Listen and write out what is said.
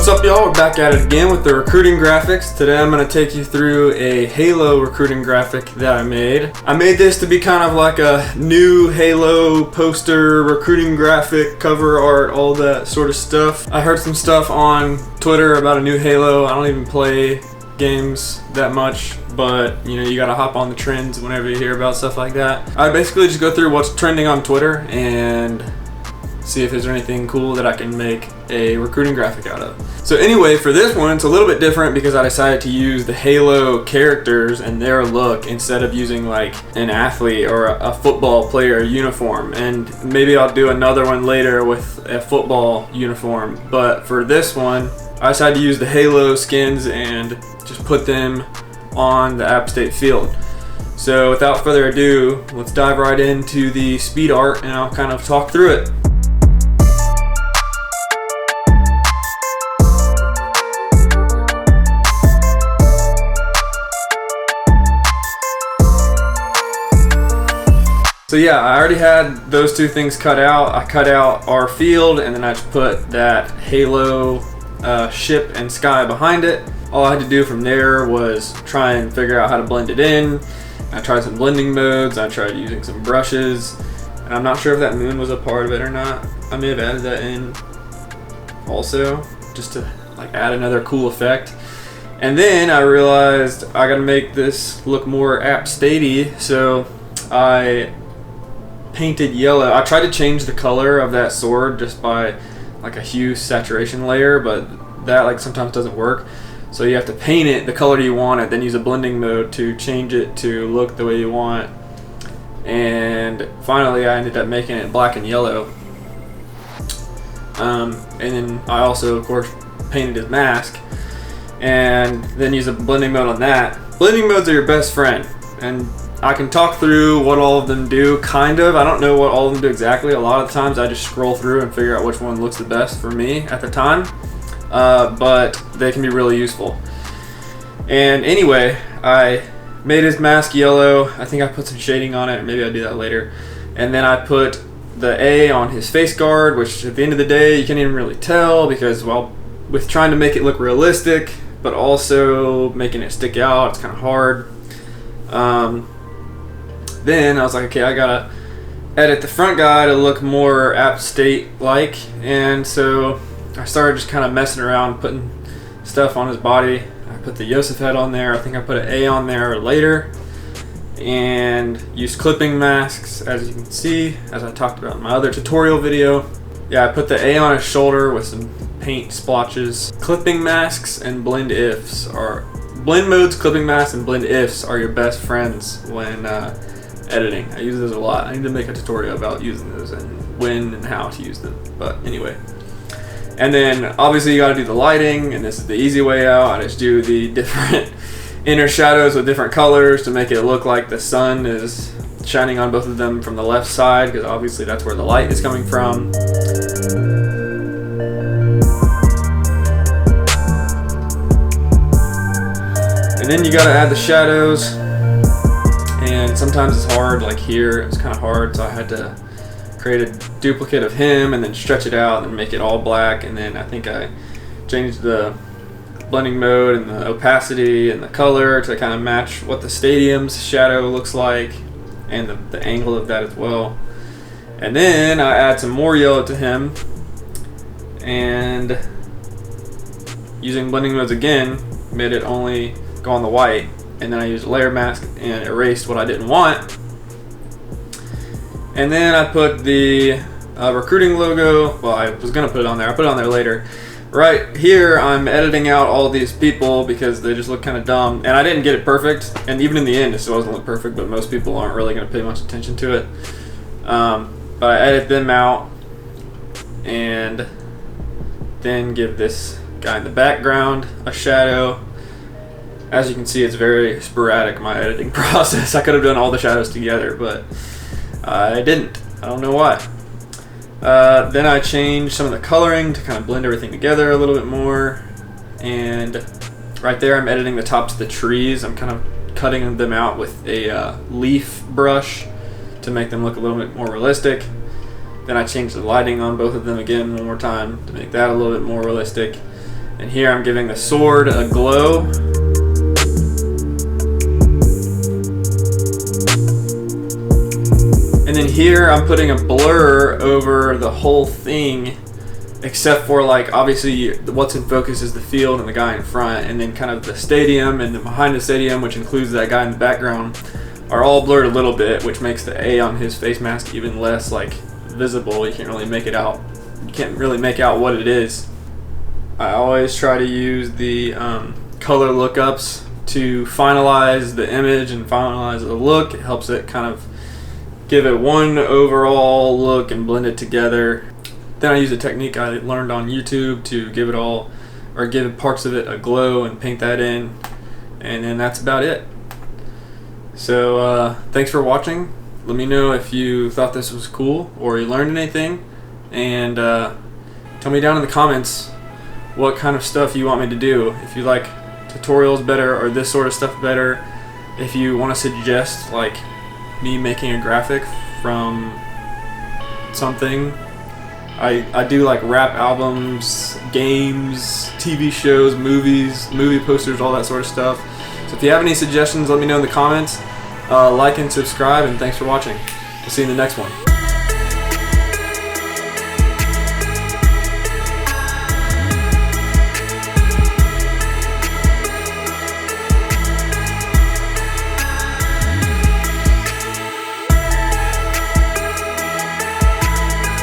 What's up, y'all? We're back at it again with the recruiting graphics. Today I'm going to take you through a Halo recruiting graphic that I made. I made this to be kind of like a new Halo poster, recruiting graphic, cover art, all that sort of stuff. I heard some stuff on Twitter about a new Halo. I don't even play games that much, but you gotta hop on the trends whenever you hear about stuff like that. I basically just go through what's trending on Twitter and see if there's anything cool that I can make a recruiting graphic out of. So anyway, for this one, it's a little bit different because I decided to use the Halo characters and their look instead of using like an athlete or a football player uniform. And maybe I'll do another one later with a football uniform. But for this one, I decided to use the Halo skins and just put them on the App State field. So without further ado, let's dive right into the speed art and I'll kind of talk through it. So yeah, I already had those two things cut out. I cut out our field and then I just put that Halo ship and sky behind it. All I had to do from there was try and figure out how to blend it in. I tried some blending modes, I tried using some brushes, and I'm not sure if that moon was a part of it or not. I may have added that in also, just to like add another cool effect. And then I realized I gotta make this look more App Statey, so I painted yellow. I tried to change the color of that sword just by like a hue saturation layer, but that like sometimes doesn't work. So you have to paint it the color you want it, then use a blending mode to change it to look the way you want. And finally I ended up making it black and yellow. And then I also of course painted his mask and then use a blending mode on that. Blending modes are your best friend, and I can talk through what all of them do, kind of. I don't know what all of them do exactly. A lot of the times I just scroll through and figure out which one looks the best for me at the time. But they can be really useful. And anyway, I made his mask yellow. I think I put some shading on it. Maybe I'll do that later. And then I put the A on his face guard, which at the end of the day, you can't even really tell because, well, with trying to make it look realistic, but also making it stick out, it's kind of hard. Then I was like, okay, I gotta edit the front guy to look more App State-like, and so I started just kind of messing around, putting stuff on his body. I put the Yosef head on there. I think I put an A on there later, and used clipping masks, as you can see, as I talked about in my other tutorial video. Yeah, I put the A on his shoulder with some paint splotches. Clipping masks and blend modes, clipping masks, and blend ifs are your best friends when editing. I use those a lot. I need to make a tutorial about using those and when and how to use them. But anyway. And then obviously you gotta do the lighting, and this is the easy way out. I just do the different inner shadows with different colors to make it look like the sun is shining on both of them from the left side, because obviously that's where the light is coming from. And then you gotta add the shadows. And sometimes it's hard, like here, it's kind of hard, so I had to create a duplicate of him and then stretch it out and make it all black. And then I think I changed the blending mode and the opacity and the color to kind of match what the stadium's shadow looks like, and the angle of that as well. And then I add some more yellow to him, and using blending modes again, made it only go on the white. And then I used a layer mask and erased what I didn't want. And then I put the recruiting logo. Well, I was gonna put it on there. I put it on there later. Right here, I'm editing out all these people because they just look kind of dumb. And I didn't get it perfect. And even in the end, it still doesn't look perfect, but most people aren't really gonna pay much attention to it. But I edit them out and then give this guy in the background a shadow. As you can see, it's very sporadic, my editing process. I could have done all the shadows together, but I didn't. I don't know why. Then I changed some of the coloring to kind of blend everything together a little bit more. And right there, I'm editing the tops of the trees. I'm kind of cutting them out with a leaf brush to make them look a little bit more realistic. Then I changed the lighting on both of them again one more time to make that a little bit more realistic. And here I'm giving the sword a glow. And then here I'm putting a blur over the whole thing, except for like obviously what's in focus is the field and the guy in front, and then kind of the stadium and then behind the stadium, which includes that guy in the background, are all blurred a little bit, which makes the A on his face mask even less like visible. You can't really make it out. You can't really make out what it is. I always try to use the color lookups to finalize the image and finalize the look. It helps it kind of give it one overall look and blend it together. Then I use a technique I learned on YouTube to give it all, or give parts of it a glow and paint that in, and then that's about it. So thanks for watching. Let me know if you thought this was cool or you learned anything, and tell me down in the comments what kind of stuff you want me to do. If you like tutorials better or this sort of stuff better, if you want to suggest like me making a graphic from something. I do like rap albums, games, TV shows, movies, movie posters, all that sort of stuff. So if you have any suggestions, let me know in the comments. Like and subscribe, and thanks for watching. We'll see you in the next one.